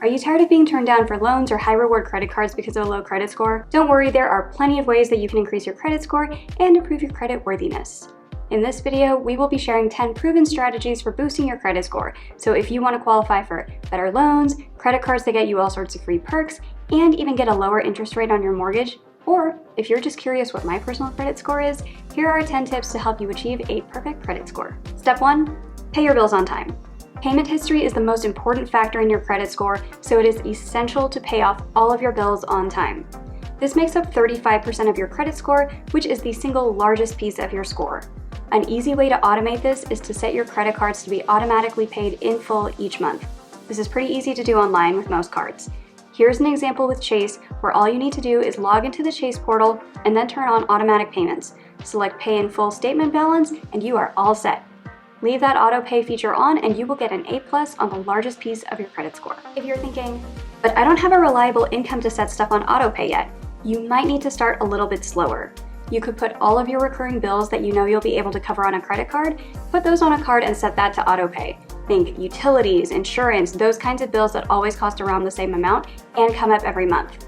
Are you tired of being turned down for loans or high reward credit cards because of a low credit score? Don't worry, there are plenty of ways that you can increase your credit score and improve your credit worthiness. In this video, we will be sharing 10 proven strategies for boosting your credit score. So if you want to qualify for better loans, credit cards that get you all sorts of free perks, and even get a lower interest rate on your mortgage, or if you're just curious what my personal credit score is, here are 10 tips to help you achieve a perfect credit score. Step 1, pay your bills on time. Payment history is the most important factor in your credit score, so it is essential to pay off all of your bills on time. This makes up 35% of your credit score, which is the single largest piece of your score. An easy way to automate this is to set your credit cards to be automatically paid in full each month. This is pretty easy to do online with most cards. Here's an example with Chase, where all you need to do is log into the Chase portal and then turn on automatic payments. Select Pay in Full Statement Balance, and you are all set. Leave that auto pay feature on and you will get an A+ on the largest piece of your credit score. If you're thinking, but I don't have a reliable income to set stuff on auto pay yet, you might need to start a little bit slower. You could put all of your recurring bills that you know you'll be able to cover on a credit card, put those on a card and set that to auto pay. Think utilities, insurance, those kinds of bills that always cost around the same amount and come up every month.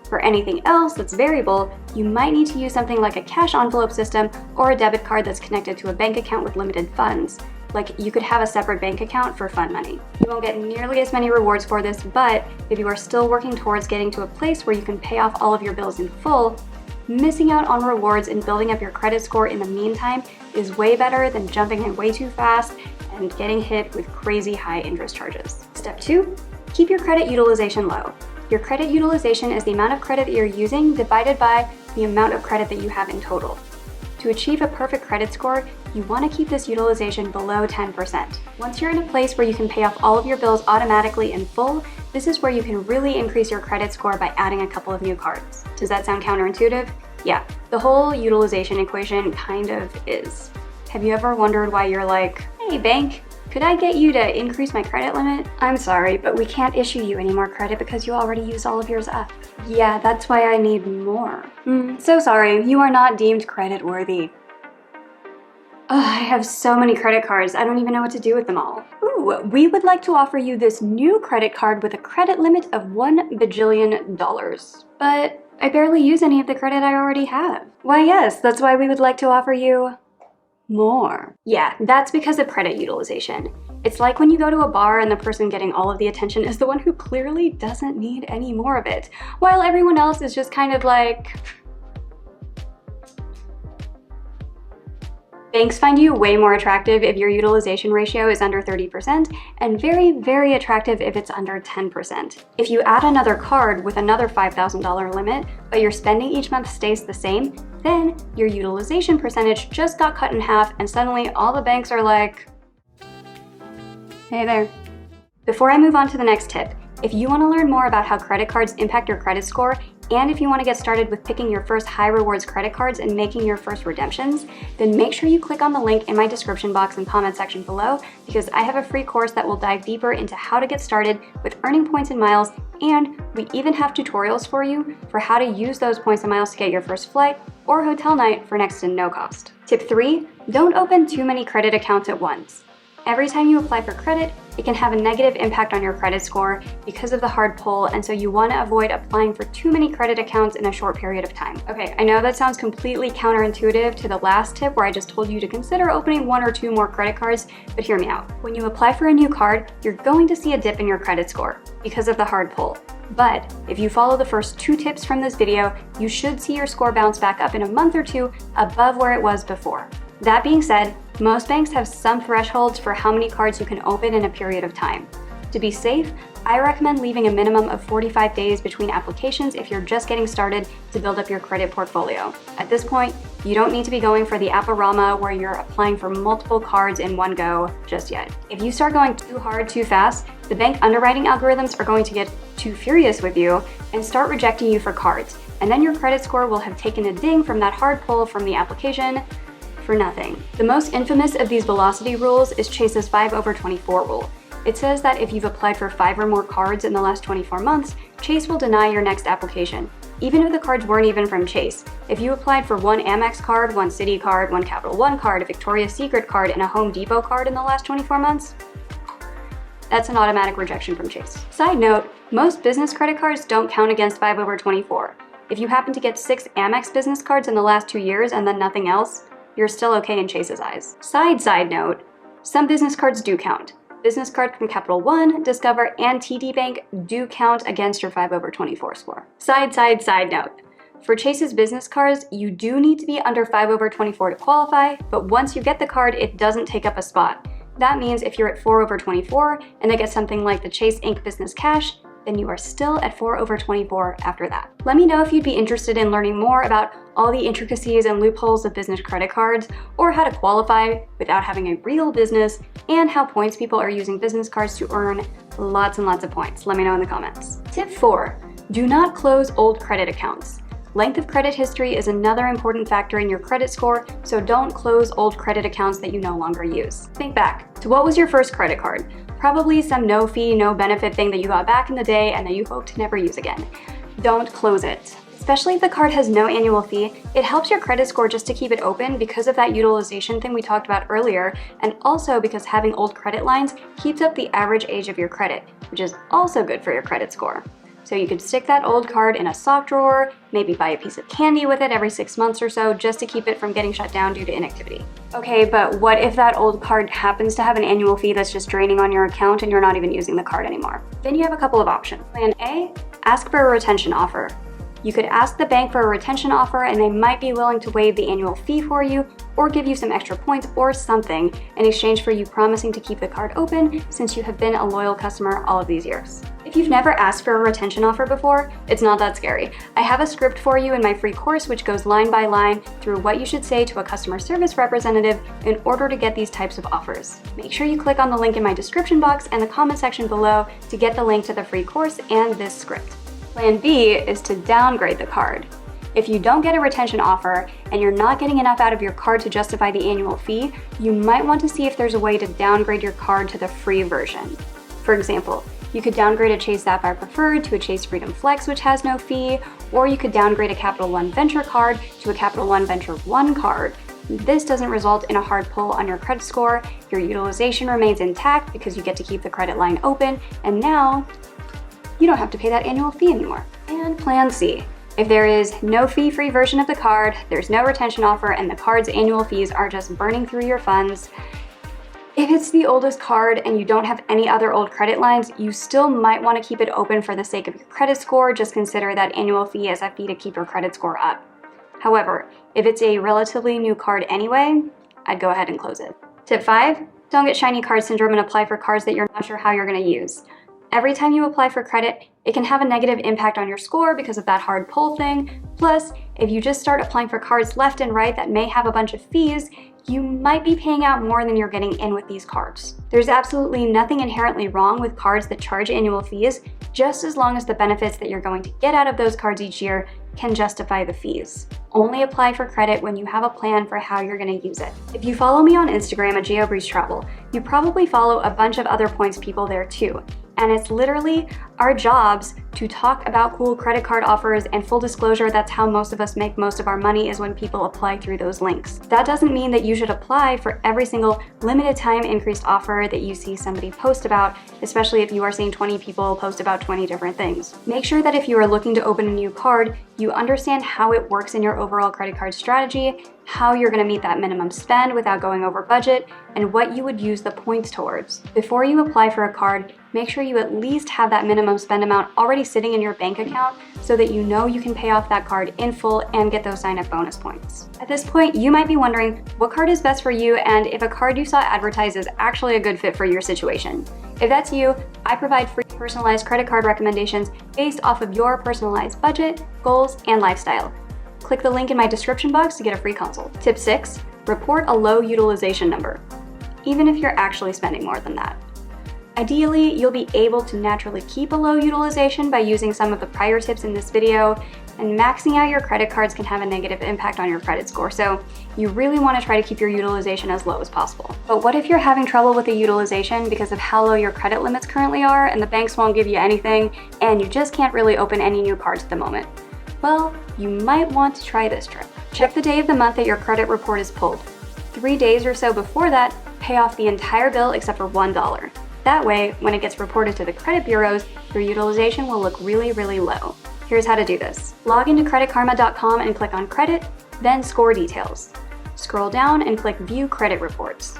For anything else that's variable, you might need to use something like a cash envelope system or a debit card that's connected to a bank account with limited funds. Like, you could have a separate bank account for fun money. You won't get nearly as many rewards for this, but if you are still working towards getting to a place where you can pay off all of your bills in full, missing out on rewards and building up your credit score in the meantime is way better than jumping in way too fast and getting hit with crazy high interest charges. Step 2, keep your credit utilization low. Your credit utilization is the amount of credit that you're using divided by the amount of credit that you have in total. To achieve a perfect credit score, you want to keep this utilization below 10%. Once you're in a place where you can pay off all of your bills automatically in full, this is where you can really increase your credit score by adding a couple of new cards. Does that sound counterintuitive? Yeah, the whole utilization equation kind of is. Have you ever wondered why you're like, hey bank, could I get you to increase my credit limit? I'm sorry, but we can't issue you any more credit because you already used all of yours up. Yeah, that's why I need more. So sorry, you are not deemed credit worthy. I have so many credit cards, I don't even know what to do with them all. Ooh, we would like to offer you this new credit card with a credit limit of $1 bajillion. But I barely use any of the credit I already have. Why yes, that's why we would like to offer you more. Yeah, that's because of credit utilization. It's like when you go to a bar and the person getting all of the attention is the one who clearly doesn't need any more of it, while everyone else is just kind of like... Banks find you way more attractive if your utilization ratio is under 30% and very, very attractive if it's under 10%. If you add another card with another $5,000 limit, but your spending each month stays the same, then your utilization percentage just got cut in half and suddenly all the banks are like, hey there. Before I move on to the next tip, if you want to learn more about how credit cards impact your credit score, and if you want to get started with picking your first high rewards credit cards and making your first redemptions, then make sure you click on the link in my description box and comment section below, because I have a free course that will dive deeper into how to get started with earning points and miles, and we even have tutorials for you for how to use those points and miles to get your first flight or hotel night for next to no cost. Tip 3, don't open too many credit accounts at once. Every time you apply for credit, it can have a negative impact on your credit score because of the hard pull, and so you want to avoid applying for too many credit accounts in a short period of time. Okay, I know that sounds completely counterintuitive to the last tip where I just told you to consider opening 1 or 2 more credit cards, but hear me out. When you apply for a new card, you're going to see a dip in your credit score because of the hard pull. But if you follow the first 2 tips from this video, you should see your score bounce back up in a month or 2 above where it was before. That being said, most banks have some thresholds for how many cards you can open in a period of time. To be safe, I recommend leaving a minimum of 45 days between applications if you're just getting started to build up your credit portfolio. At this point, you don't need to be going for the Apparama where you're applying for multiple cards in one go just yet. If you start going too hard too fast, the bank underwriting algorithms are going to get too furious with you and start rejecting you for cards, and then your credit score will have taken a ding from that hard pull from the application for nothing. The most infamous of these velocity rules is Chase's 5/24 rule. It says that if you've applied for 5 or more cards in the last 24 months, Chase will deny your next application, even if the cards weren't even from Chase. If you applied for 1 Amex card, 1 Citi card, 1 Capital One card, a Victoria's Secret card, and a Home Depot card in the last 24 months, That's an automatic rejection from Chase. Side note, most business credit cards don't count against 5 over 24. If you happen to get 6 Amex business cards in the last 2 years and then nothing else, you're still okay in Chase's eyes. Side note, some business cards do count. Business cards from Capital One, Discover, and TD Bank do count against your 5 over 24 score. Side note. For Chase's business cards, you do need to be under 5 over 24 to qualify, but once you get the card, it doesn't take up a spot. That means if you're at 4 over 24 and they get something like the Chase Inc. Business Cash, then you are still at 4 over 24 after that. Let me know if you'd be interested in learning more about all the intricacies and loopholes of business credit cards, or how to qualify without having a real business, and how points people are using business cards to earn lots and lots of points. Let me know in the comments. Tip 4, do not close old credit accounts. Length of credit history is another important factor in your credit score, so don't close old credit accounts that you no longer use. Think back to what was your first credit card? Probably some no fee, no benefit thing that you got back in the day and that you hope to never use again. Don't close it. Especially if the card has no annual fee, it helps your credit score just to keep it open because of that utilization thing we talked about earlier, and also because having old credit lines keeps up the average age of your credit, which is also good for your credit score. So you could stick that old card in a sock drawer, maybe buy a piece of candy with it every 6 months or so just to keep it from getting shut down due to inactivity. Okay, but what if that old card happens to have an annual fee that's just draining on your account and you're not even using the card anymore? Then you have a couple of options. Plan A, ask for a retention offer. You could ask the bank for a retention offer and they might be willing to waive the annual fee for you or give you some extra points or something in exchange for you promising to keep the card open since you have been a loyal customer all of these years. If you've never asked for a retention offer before, it's not that scary. I have a script for you in my free course which goes line by line through what you should say to a customer service representative in order to get these types of offers. Make sure you click on the link in my description box and the comment section below to get the link to the free course and this script. Plan B is to downgrade the card. If you don't get a retention offer and you're not getting enough out of your card to justify the annual fee, you might want to see if there's a way to downgrade your card to the free version. For example, you could downgrade a Chase Sapphire Preferred to a Chase Freedom Flex, which has no fee, or you could downgrade a Capital One Venture card to a Capital One Venture One card. This doesn't result in a hard pull on your credit score, your utilization remains intact because you get to keep the credit line open, and now you don't have to pay that annual fee anymore. And Plan C. If there is no fee-free version of the card, there's no retention offer, and the card's annual fees are just burning through your funds, if it's the oldest card and you don't have any other old credit lines, you still might want to keep it open for the sake of your credit score. Just consider that annual fee as a fee to keep your credit score up. However, if it's a relatively new card anyway, I'd go ahead and close it. Tip 5, don't get shiny card syndrome and apply for cards that you're not sure how you're going to use. Every time you apply for credit, it can have a negative impact on your score because of that hard pull thing. Plus, if you just start applying for cards left and right that may have a bunch of fees, you might be paying out more than you're getting in with these cards. There's absolutely nothing inherently wrong with cards that charge annual fees, just as long as the benefits that you're going to get out of those cards each year can justify the fees. Only apply for credit when you have a plan for how you're going to use it. If you follow me on Instagram at JoBreezeTravel, you probably follow a bunch of other points people there too. And it's literally our jobs to talk about cool credit card offers, and full disclosure, that's how most of us make most of our money, is when people apply through those links. That doesn't mean that you should apply for every single limited time increased offer that you see somebody post about, especially if you are seeing 20 people post about 20 different things. Make sure that if you are looking to open a new card, you understand how it works in your overall credit card strategy, how you're going to meet that minimum spend without going over budget, and what you would use the points towards. Before you apply for a card, make sure you at least have that minimum spend amount already sitting in your bank account so that you know you can pay off that card in full and get those sign-up bonus points. At this point, you might be wondering what card is best for you and if a card you saw advertised is actually a good fit for your situation. If that's you, I provide free personalized credit card recommendations based off of your personalized budget, goals, and lifestyle. Click the link in my description box to get a free consult. Tip 6, report a low utilization number, even if you're actually spending more than that. Ideally, you'll be able to naturally keep a low utilization by using some of the prior tips in this video, and maxing out your credit cards can have a negative impact on your credit score, so you really want to try to keep your utilization as low as possible. But what if you're having trouble with the utilization because of how low your credit limits currently are and the banks won't give you anything, and you just can't really open any new cards at the moment? Well, you might want to try this trick. Check the day of the month that your credit report is pulled. 3 days or so before that, pay off the entire bill except for $1. That way, when it gets reported to the credit bureaus, your utilization will look really, really low. Here's how to do this. Log into creditkarma.com and click on Credit, then Score Details. Scroll down and click View Credit Reports.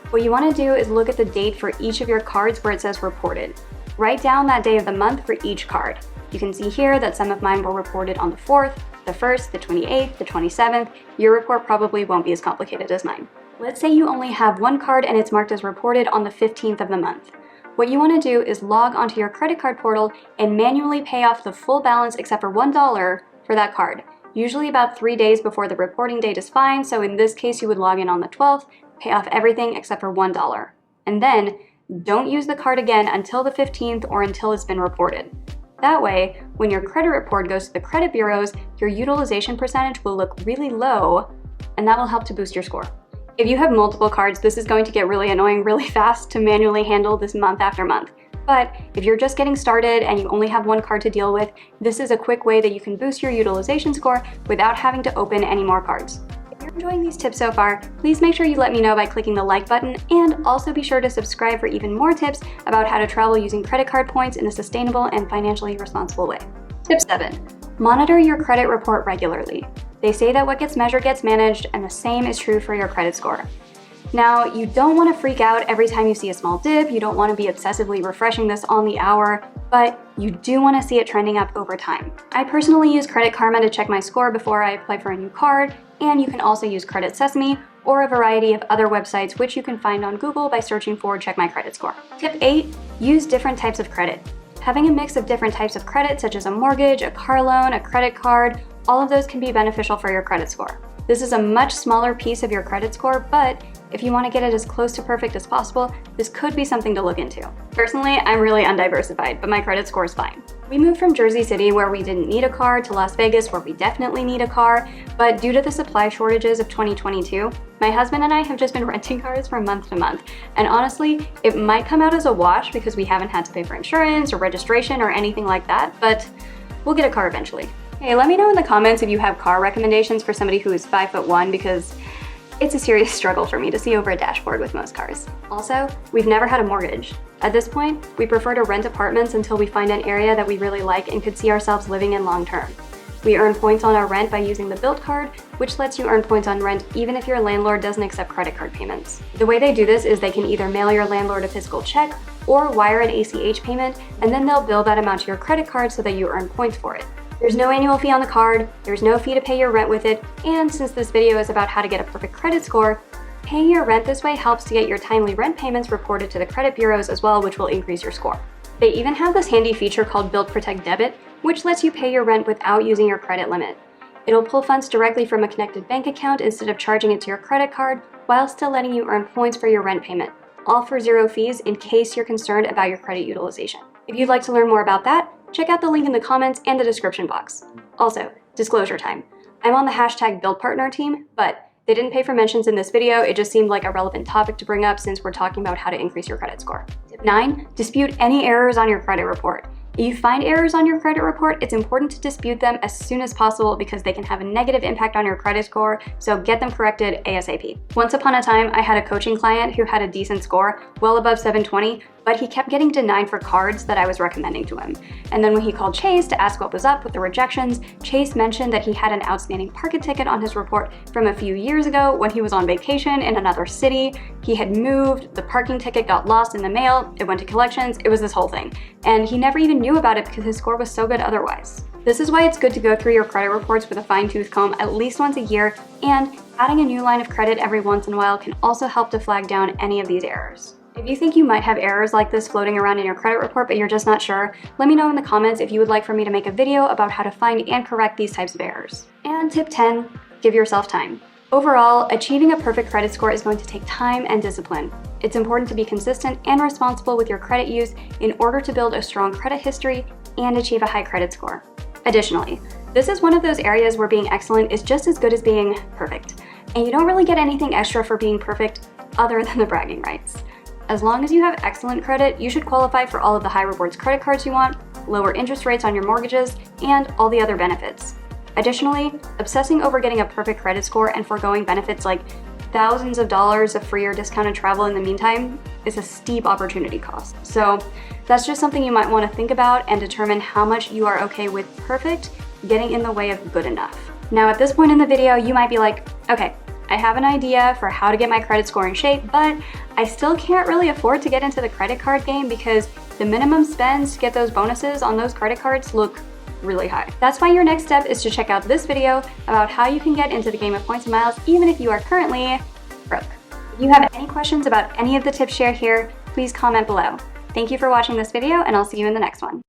What you want to do is look at the date for each of your cards where it says Reported. Write down that day of the month for each card. You can see here that some of mine were reported on the 4th, the 1st, the 28th, the 27th. Your report probably won't be as complicated as mine. Let's say you only have one card and it's marked as reported on the 15th of the month. What you want to do is log onto your credit card portal and manually pay off the full balance except for $1 for that card. Usually about 3 days before the reporting date is fine, so in this case you would log in on the 12th, pay off everything except for $1. And then, don't use the card again until the 15th or until it's been reported. That way, when your credit report goes to the credit bureaus, your utilization percentage will look really low, and that will help to boost your score. If you have multiple cards, this is going to get really annoying really fast to manually handle this month after month. But if you're just getting started and you only have one card to deal with, this is a quick way that you can boost your utilization score without having to open any more cards. If you're enjoying these tips so far, please make sure you let me know by clicking the like button, and also be sure to subscribe for even more tips about how to travel using credit card points in a sustainable and financially responsible way. Tip 7. Monitor your credit report regularly. They say that what gets measured gets managed, and the same is true for your credit score. Now, you don't want to freak out every time you see a small dip, you don't want to be obsessively refreshing this on the hour, but you do want to see it trending up over time. I personally use Credit Karma to check my score before I apply for a new card, and you can also use Credit Sesame or a variety of other websites which you can find on Google by searching for Check My Credit Score. Tip 8. Use different types of credit. Having a mix of different types of credit, such as a mortgage, a car loan, a credit card, all of those can be beneficial for your credit score. This is a much smaller piece of your credit score, but if you want to get it as close to perfect as possible, this could be something to look into. Personally, I'm really undiversified, but my credit score is fine. We moved from Jersey City, where we didn't need a car, to Las Vegas, where we definitely need a car, but due to the supply shortages of 2022, my husband and I have just been renting cars from month to month. And honestly, it might come out as a wash because we haven't had to pay for insurance or registration or anything like that, but we'll get a car eventually. Hey, let me know in the comments if you have car recommendations for somebody who is 5'1", because it's a serious struggle for me to see over a dashboard with most cars. Also, we've never had a mortgage. At this point, we prefer to rent apartments until we find an area that we really like and could see ourselves living in long term. We earn points on our rent by using the Built card, which lets you earn points on rent even if your landlord doesn't accept credit card payments. The way they do this is they can either mail your landlord a physical check or wire an ACH payment, and then they'll bill that amount to your credit card so that you earn points for it. There's no annual fee on the card, there's no fee to pay your rent with it, and since this video is about how to get a perfect credit score, paying your rent this way helps to get your timely rent payments reported to the credit bureaus as well, which will increase your score. They even have this handy feature called Built Protect Debit, which lets you pay your rent without using your credit limit. It'll pull funds directly from a connected bank account instead of charging it to your credit card, while still letting you earn points for your rent payment, all for zero fees in case you're concerned about your credit utilization. If you'd like to learn more about that, check out the link in the comments and the description box. Also, disclosure time. I'm on the #BuildPartner team, but they didn't pay for mentions in this video. It just seemed like a relevant topic to bring up since we're talking about how to increase your credit score. Tip 9, dispute any errors on your credit report. If you find errors on your credit report, it's important to dispute them as soon as possible because they can have a negative impact on your credit score, so get them corrected ASAP. Once upon a time, I had a coaching client who had a decent score, well above 720, but he kept getting denied for cards that I was recommending to him. And then when he called Chase to ask what was up with the rejections, Chase mentioned that he had an outstanding parking ticket on his report from a few years ago when he was on vacation in another city. He had moved, the parking ticket got lost in the mail, it went to collections, it was this whole thing. And he never even knew about it because his score was so good otherwise. This is why it's good to go through your credit reports with a fine-tooth comb at least once a year, and adding a new line of credit every once in a while can also help to flag down any of these errors. If you think you might have errors like this floating around in your credit report but you're just not sure, let me know in the comments if you would like for me to make a video about how to find and correct these types of errors. And tip 10, give yourself time. Overall, achieving a perfect credit score is going to take time and discipline. It's important to be consistent and responsible with your credit use in order to build a strong credit history and achieve a high credit score. Additionally, this is one of those areas where being excellent is just as good as being perfect, and you don't really get anything extra for being perfect other than the bragging rights. As long as you have excellent credit, you should qualify for all of the high rewards credit cards you want, lower interest rates on your mortgages, and all the other benefits. Additionally, obsessing over getting a perfect credit score and foregoing benefits like thousands of dollars of free or discounted travel in the meantime is a steep opportunity cost. So that's just something you might want to think about and determine how much you are okay with perfect getting in the way of good enough. Now at this point in the video, you might be like, okay, I have an idea for how to get my credit score in shape, but I still can't really afford to get into the credit card game because the minimum spends to get those bonuses on those credit cards look really high. That's why your next step is to check out this video about how you can get into the game of points and miles even if you are currently broke. If you have any questions about any of the tips shared here, please comment below. Thank you for watching this video, and I'll see you in the next one.